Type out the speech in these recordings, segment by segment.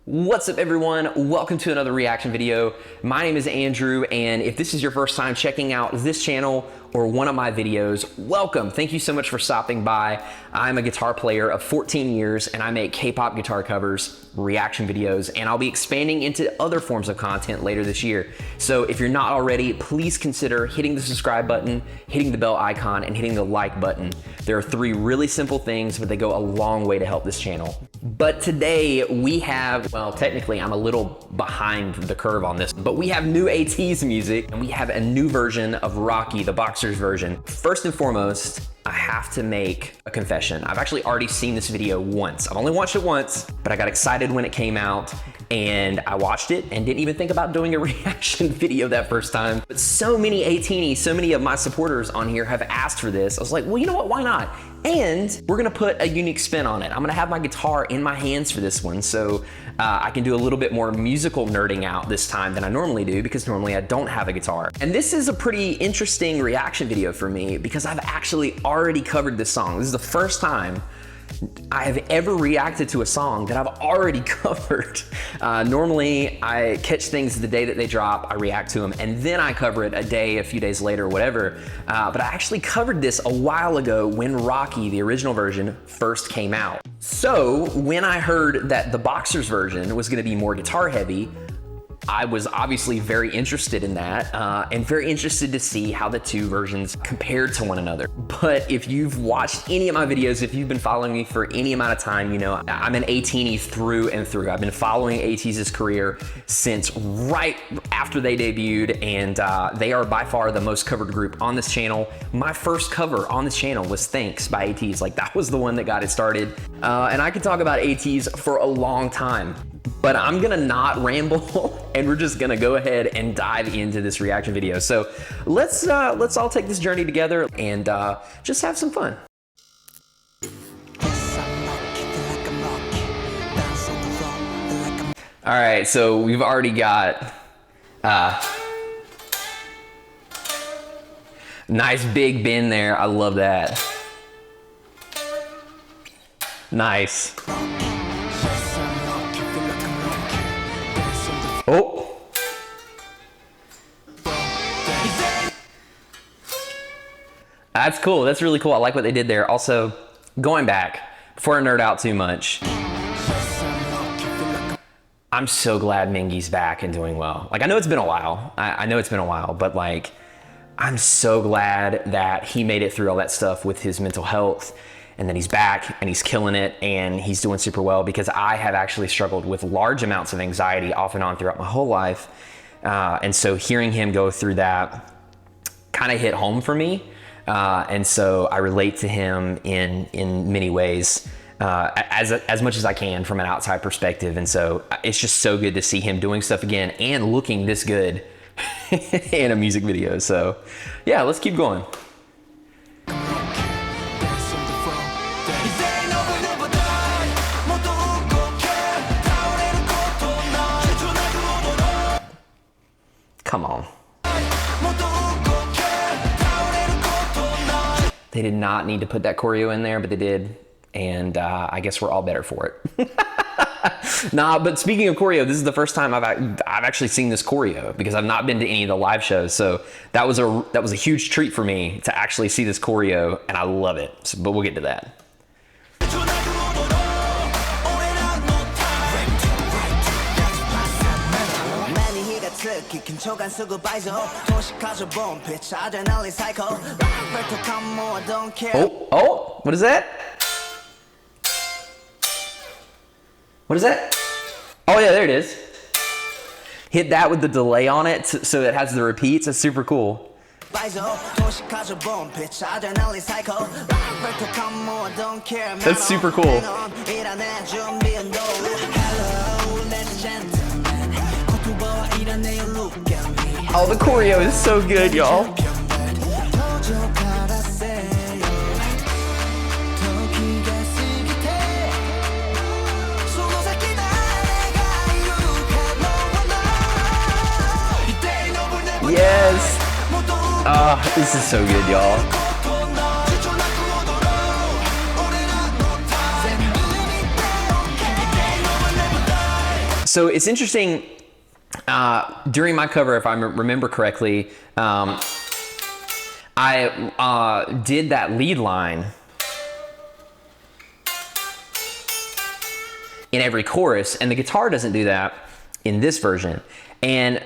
What's up everyone? Welcome to another reaction video. My name is Andrew, and if this is your first time checking out this channel or one of my videos, welcome. Thank you so much for stopping by. I'm a guitar player of 14 years and I make K-pop guitar covers, reaction videos, and I'll be expanding into other forms of content later this year. So if you're not already, please consider hitting the subscribe button, hitting the bell icon, and hitting the like button. There are three really simple things, but they go a long way to help this channel. But today we have, well, technically I'm a little behind the curve on this, but we have new ATEEZ music and we have a new version of Rocky, the Boxer's version. First and foremost, I have to make a confession. I've actually already seen this video once. I've only watched it once, but I got excited when it came out and I watched it and didn't even think about doing a reaction video that first time. But so many Atiny, so many of my supporters on here have asked for this. I was like, well, you know what, why not? And we're gonna put a unique spin on it. I'm gonna have my guitar in my hands for this one, so I can do a little bit more musical nerding out this time than I normally do, because normally I don't have a guitar. And this is a pretty interesting reaction video for me because I've actually already covered this song. This is the first time I have ever reacted to a song that I've already covered. Normally I catch things the day that they drop, I react to them, and then I cover it a few days later, or whatever. But I actually covered this a while ago when Rocky, the original version, first came out. So when I heard that the Boxer's version was gonna be more guitar heavy, I was obviously very interested in that and very interested to see how the two versions compared to one another. But if you've watched any of my videos, if you've been following me for any amount of time, you know I'm an Atiny through and through. I've been following ATEEZ's career since right after they debuted, and they are by far the most covered group on this channel. My first cover on this channel was Thanks by ATEEZ. Like, that was the one that got it started. And I could talk about ATEEZ for a long time, but I'm gonna not ramble and we're just gonna go ahead and dive into this reaction video. So let's all take this journey together and just have some fun. All right, so we've already got nice big bend there. I love that. Nice. Oh. That's cool. That's really cool. I like what they did there. Also, going back, before I nerd out too much, I'm so glad Mingy's back and doing well. Like, I know it's been a while. I know it's been a while, but like, I'm so glad that he made it through all that stuff with his mental health, and then he's back and he's killing it and he's doing super well, because I have actually struggled with large amounts of anxiety off and on throughout my whole life. And so hearing him go through that kind of hit home for me. And so I relate to him in many ways, as much as I can from an outside perspective. And so it's just so good to see him doing stuff again and looking this good in a music video. So yeah, let's keep going. Come on. They did not need to put that choreo in there, but they did. And I guess we're all better for it. Nah, but speaking of choreo, this is the first time I've actually seen this choreo, because I've not been to any of the live shows. So that was a huge treat for me to actually see this choreo, and I love it. So, but we'll get to that. Oh, what is that? What is that? Oh yeah, there it is. Hit that with the delay on it so it has the repeats. That's super cool. That's super cool. Oh, the choreo is so good, y'all. Yes. This is so good, y'all. So it's interesting, during my cover, if I remember correctly, I did that lead line in every chorus, and the guitar doesn't do that in this version. And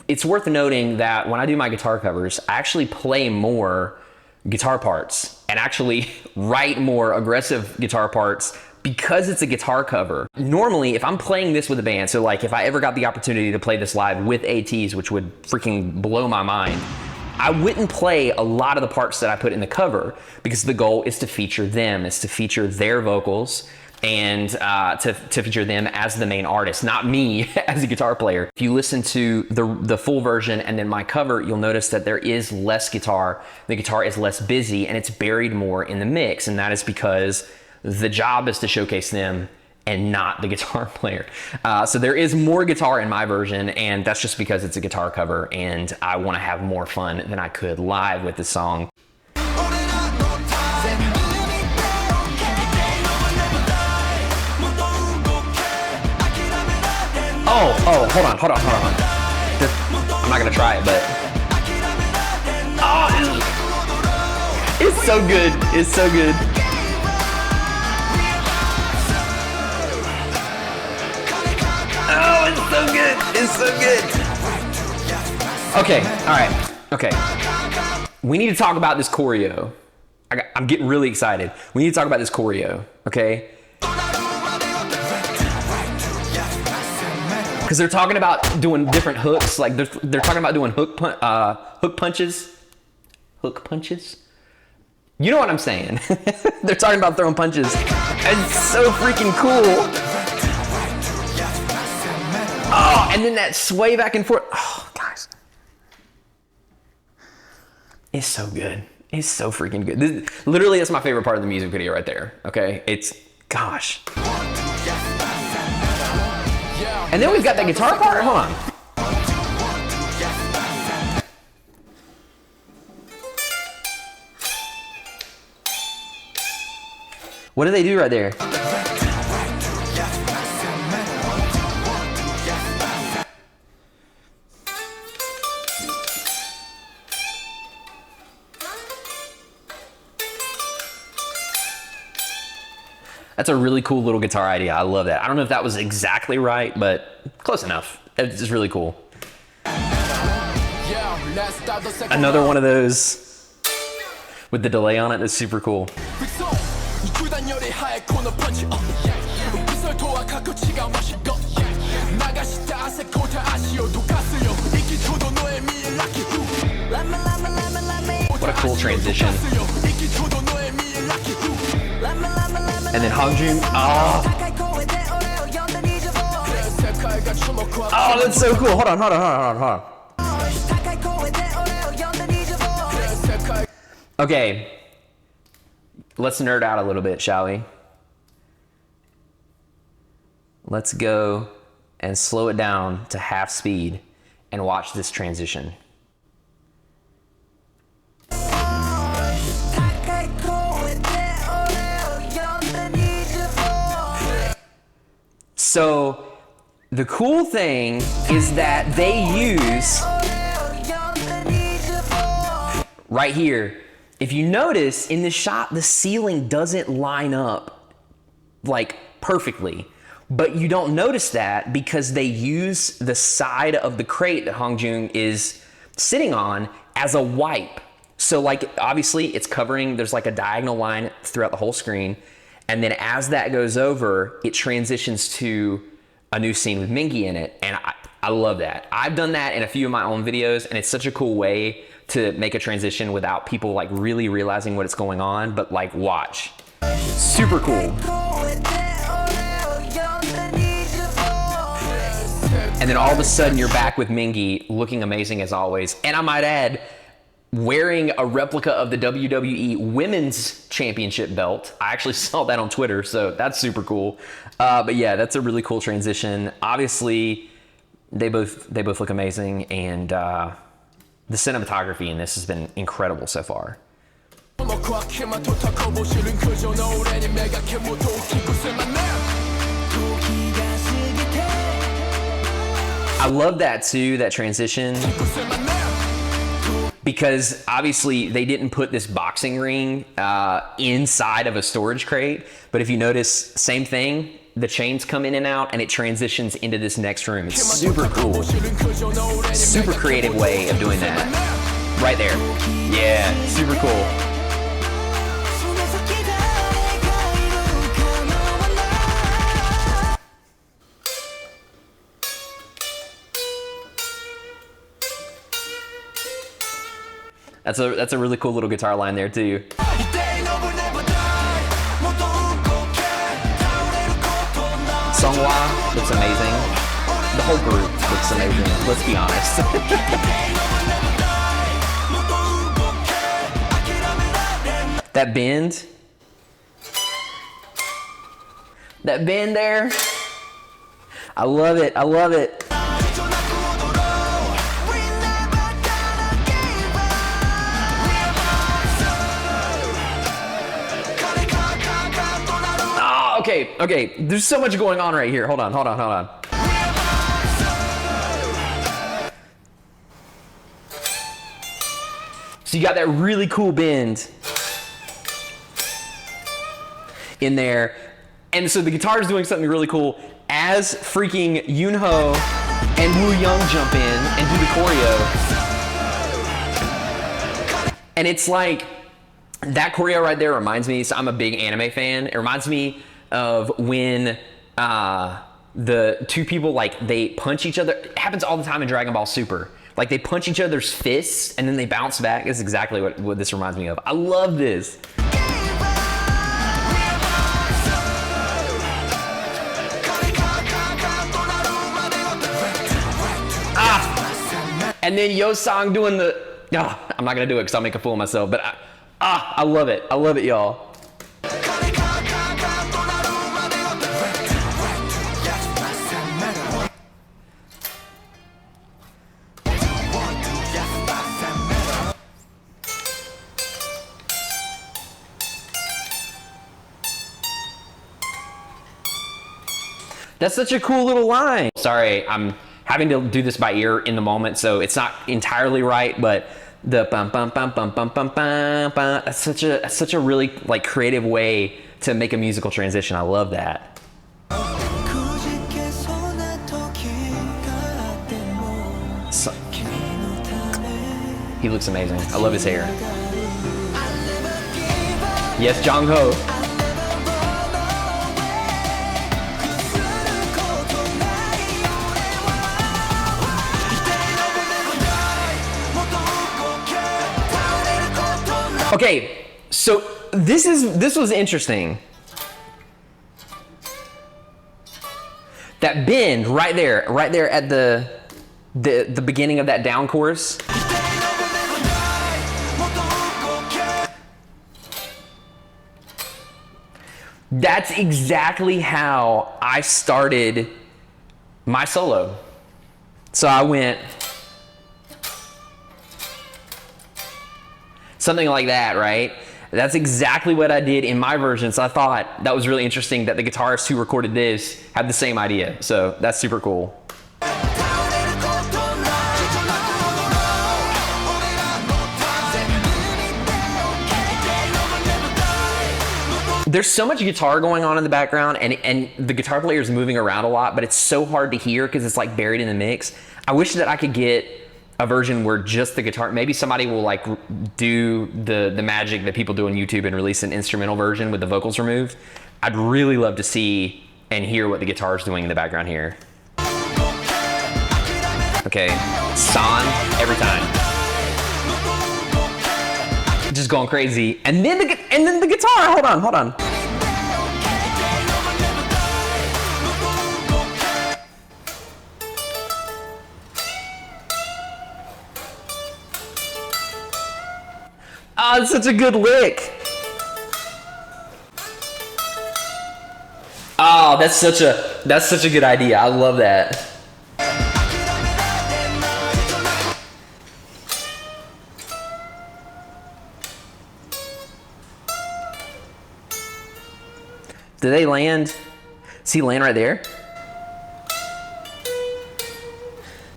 it's worth noting that when I do my guitar covers, I actually play more guitar parts and actually write more aggressive guitar parts because it's a guitar cover. Normally, if I'm playing this with a band, so like if I ever got the opportunity to play this live with ATEEZ, which would freaking blow my mind, I wouldn't play a lot of the parts that I put in the cover because the goal is to feature them, is to feature their vocals, and to feature them as the main artist, not me as a guitar player. If you listen to the full version and then my cover, you'll notice that there is less guitar. The guitar is less busy and it's buried more in the mix, and that is because the job is to showcase them and not the guitar player. So there is more guitar in my version, and that's just because it's a guitar cover and I want to have more fun than I could live with the song. Oh, hold on. I'm not gonna try it, but it's so good. It's so good. Oh, it's so good. It's so good. Okay, all right. Okay. We need to talk about this choreo. I'm getting really excited. We need to talk about this choreo, okay? Because they're talking about doing different hooks, like they're talking about doing hook punches. Hook punches? You know what I'm saying. They're talking about throwing punches. It's so freaking cool. Oh, and then that sway back and forth. Oh, guys. It's so good. It's so freaking good. Literally, that's my favorite part of the music video right there, okay? It's, gosh. And then we've got that guitar part. Hold on. What do they do right there? That's a really cool little guitar idea. I love that. I don't know if that was exactly right, but close enough. It's just really cool. Another one of those with the delay on it that's super cool. What a cool transition. And then Hongjun, oh, that's so cool. Hold on. Okay, let's nerd out a little bit, shall we? Let's go and slow it down to half speed and watch this transition. So the cool thing is that they use, right here, if you notice in this shot, the ceiling doesn't line up like perfectly, but you don't notice that because they use the side of the crate that Hongjun is sitting on as a wipe. So like, obviously it's covering, there's like a diagonal line throughout the whole screen. And then as that goes over, it transitions to a new scene with Mingi in it. And I love that. I've done that in a few of my own videos, and it's such a cool way to make a transition without people like really realizing what's going on, but like watch. Super cool. And then all of a sudden you're back with Mingi looking amazing as always. And I might add, wearing a replica of the WWE Women's Championship belt. I actually saw that on Twitter, so that's super cool. But yeah, that's a really cool transition. Obviously, they both look amazing, and the cinematography in this has been incredible so far. I love that too, that transition. Because obviously they didn't put this boxing ring inside of a storage crate. But if you notice, same thing, the chains come in and out and it transitions into this next room. It's super cool. Super creative way of doing that. Right there. Yeah, super cool. That's a really cool little guitar line there too. Songhwa looks amazing. The whole group looks amazing, let's be honest. That bend. That bend there. I love it, I love it. Okay, there's so much going on right here. Hold on. So you got that really cool bend in there. And so the guitar is doing something really cool as freaking Yoonho and Woo Young jump in and do the choreo. And it's like, that choreo right there reminds me, so I'm a big anime fan. It reminds me of when the two people, like, they punch each other. It happens all the time in Dragon Ball Super. Like, they punch each other's fists and then they bounce back. That's exactly what this reminds me of. I love this. And then Yo-Sang doing the, I'm not gonna do it because I'll make a fool of myself, but I love it. I love it, y'all. That's such a cool little line. Sorry, I'm having to do this by ear in the moment, so it's not entirely right, but the bum bum bum bum bum bum bum bum. That's such a really, like, creative way to make a musical transition. I love that. So, he looks amazing. I love his hair. Yes, Jongho. Okay, so this was interesting. That bend right there at the beginning of that down chorus. That's exactly how I started my solo. So I went something like that, right? That's exactly what I did in my version. So I thought that was really interesting that the guitarist who recorded this had the same idea. So that's super cool. There's so much guitar going on in the background, and the guitar player is moving around a lot, but it's so hard to hear because it's like buried in the mix. I wish that I could get a version where just the guitar, maybe somebody will like do the magic that people do on YouTube and release an instrumental version with the vocals removed. I'd really love to see and hear what the guitar is doing in the background here. Okay, San, every time. Just going crazy. And then the guitar, hold on. Oh, it's such a good lick. Oh, that's such a good idea. I love that. Did they land? See, land right there?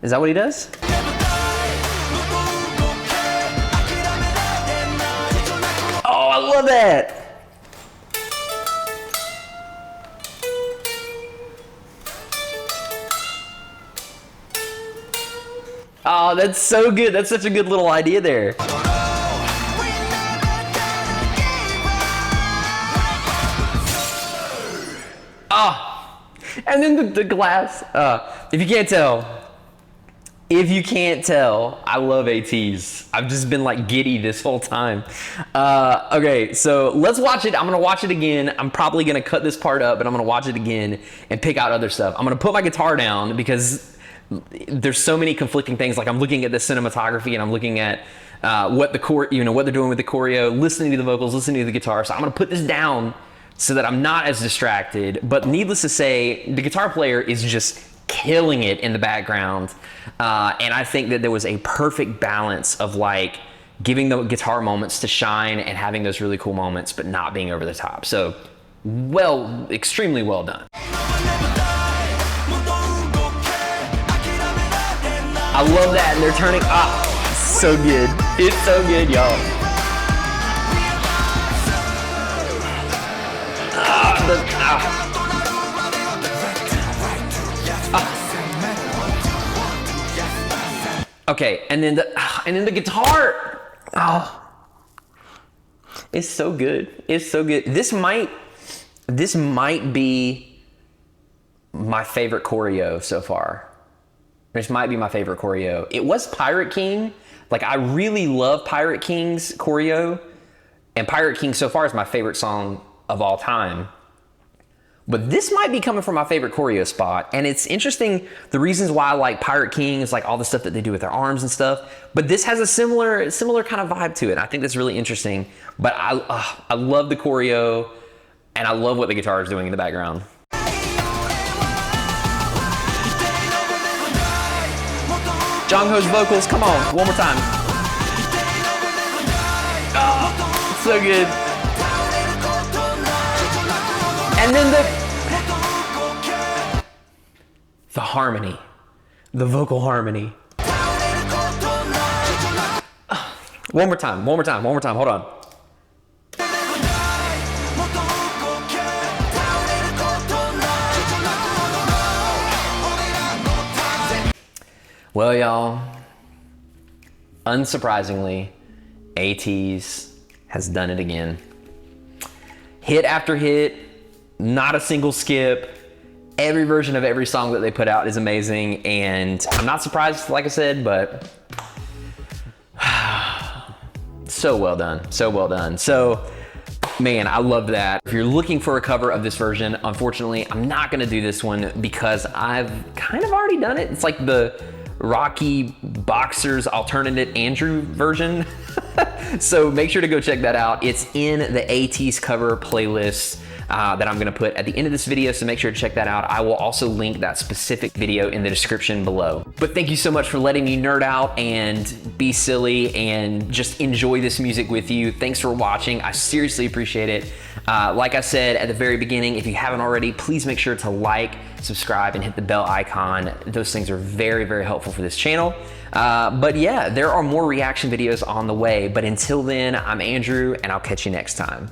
Is that what he does? Oh, I love that. Oh, that's so good. That's such a good little idea there. Oh, and then the glass. If you can't tell, I love ATEEZ. I've just been like giddy this whole time. Okay, so let's watch it. I'm gonna watch it again. I'm probably gonna cut this part up, but I'm gonna watch it again and pick out other stuff. I'm gonna put my guitar down because there's so many conflicting things. Like I'm looking at the cinematography and I'm looking at what they're doing with the choreo, listening to the vocals, listening to the guitar. So I'm gonna put this down so that I'm not as distracted. But needless to say, the guitar player is just killing it in the background. And I think that there was a perfect balance of like giving the guitar moments to shine and having those really cool moments, but not being over the top. So extremely well done. I love that, and they're turning up. So good. It's so good, y'all. Okay, and then the guitar. Oh, it's so good. It's so good. This might be my favorite choreo so far. This might be my favorite choreo. It was Pirate King. Like, I really love Pirate King's choreo, and Pirate King so far is my favorite song of all time. But this might be coming from my favorite choreo spot, and it's interesting the reasons why I like Pirate King is like all the stuff that they do with their arms and stuff. But this has a similar kind of vibe to it. I think that's really interesting. But I love the choreo, and I love what the guitar is doing in the background. Jongho's vocals, come on, one more time. Oh, so good. And then the harmony, the vocal harmony. One more time, hold on. Well, y'all, unsurprisingly, ATEEZ has done it again. Hit after hit, not a single skip. Every version of every song that they put out is amazing, and I'm not surprised, like I said, but so well done, so well done. So, man, I love that. If you're looking for a cover of this version, unfortunately, I'm not gonna do this one because I've kind of already done it. It's like the Rocky Boxer's alternate Andrew version. So make sure to go check that out. It's in the ATEEZ cover playlist that I'm gonna put at the end of this video, so make sure to check that out. I will also link that specific video in the description below. But thank you so much for letting me nerd out and be silly and just enjoy this music with you. Thanks for watching. I seriously appreciate it. Like I said at the very beginning, if you haven't already, please make sure to like, subscribe, and hit the bell icon. Those things are very, very helpful for this channel. But yeah, there are more reaction videos on the way. But until then, I'm Andrew, and I'll catch you next time.